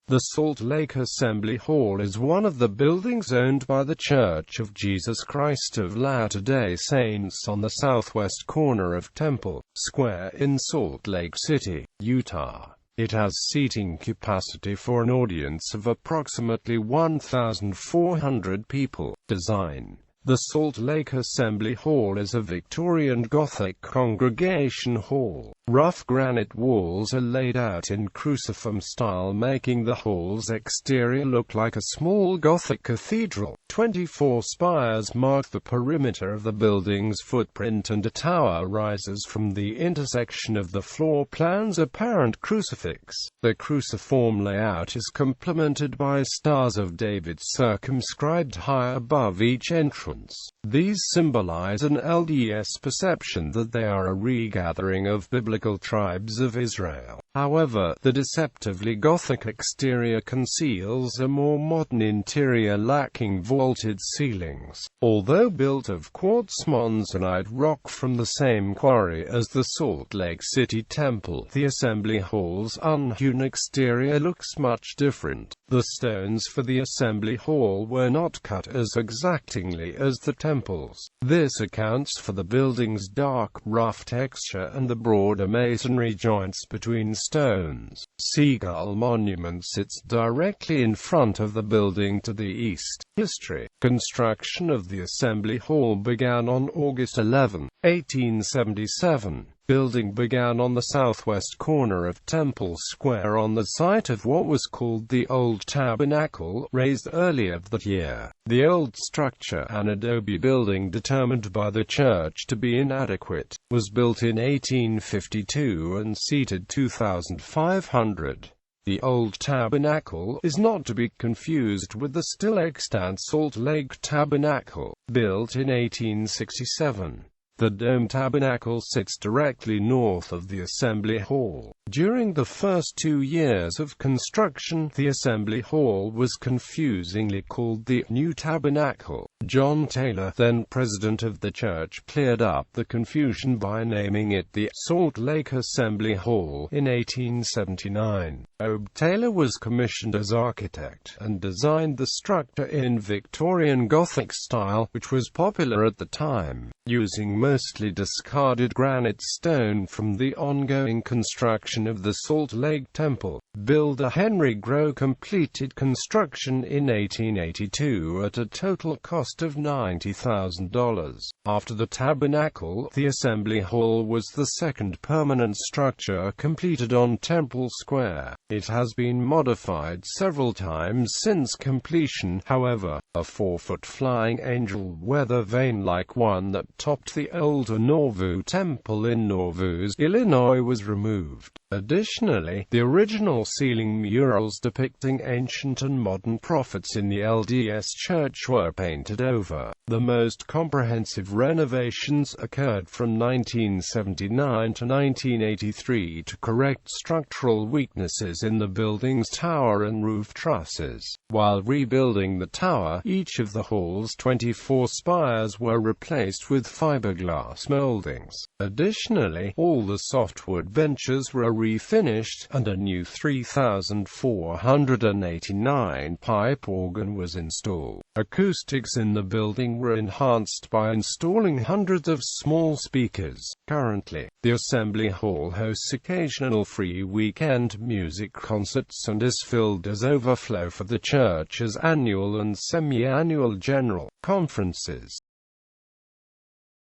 The Salt Lake Assembly Hall is one of the buildings owned by The Church of Jesus Christ of Latter-day Saints on the southwest corner of Temple Square in Salt Lake City, Utah. It has seating capacity for an audience of approximately 1,400 people. Design. The Salt Lake Assembly Hall is a Victorian Gothic congregation hall. Rough granite walls are laid out in cruciform style, making the hall's exterior look like a small Gothic cathedral. 24 spires mark the perimeter of the building's footprint, and a tower rises from the intersection of the floor plan's apparent crucifix. The cruciform layout is complemented by stars of David circumscribed high above each entrance. These symbolize an LDS perception that they are a regathering of biblical tribes of Israel. However, the deceptively Gothic exterior conceals a more modern interior lacking vaulted ceilings. Although built of quartz monzonite rock from the same quarry as the Salt Lake City Temple, the Assembly Hall's unhewn exterior looks much different. The stones for the Assembly Hall were not cut as exactingly as the temple's. This accounts for the building's dark, rough texture and the broader masonry joints between stones. Seagull Monument sits directly in front of the building to the east. History. Construction of the Assembly Hall began on August 11, 1877. Building began on the southwest corner of Temple Square on the site of what was called the Old Tabernacle, raised earlier that year. The old structure, an adobe building determined by the church to be inadequate, was built in 1852 and seated 2,500. The Old Tabernacle is not to be confused with the still extant Salt Lake Tabernacle, built in 1867. The Dome Tabernacle sits directly north of the Assembly Hall. During the first 2 years of construction, the Assembly Hall was confusingly called the New Tabernacle. John Taylor, then president of the church, cleared up the confusion by naming it the Salt Lake Assembly Hall in 1879. Taylor was commissioned as architect and designed the structure in Victorian Gothic style, which was popular at the time. Using mostly discarded granite stone from the ongoing construction of the Salt Lake Temple, builder Henry Grow completed construction in 1882 at a total cost of $90,000. After the tabernacle, the Assembly Hall was the second permanent structure completed on Temple Square. It has been modified several times since completion, however. A 4-foot flying angel weather vane like one that topped the older Nauvoo Temple in Nauvoo, Illinois was removed. Additionally, the original ceiling murals depicting ancient and modern prophets in the LDS Church were painted over. The most comprehensive renovations occurred from 1979 to 1983 to correct structural weaknesses in the building's tower and roof trusses. While rebuilding the tower, each of the hall's 24 spires were replaced with fiberglass moldings. Additionally, all the softwood benches were refinished, and a new 3,489 pipe organ was installed. Acoustics in the building were enhanced by installing hundreds of small speakers. Currently, the Assembly Hall hosts occasional free weekend music concerts and is filled as overflow for the church's annual and semi-annual general conferences.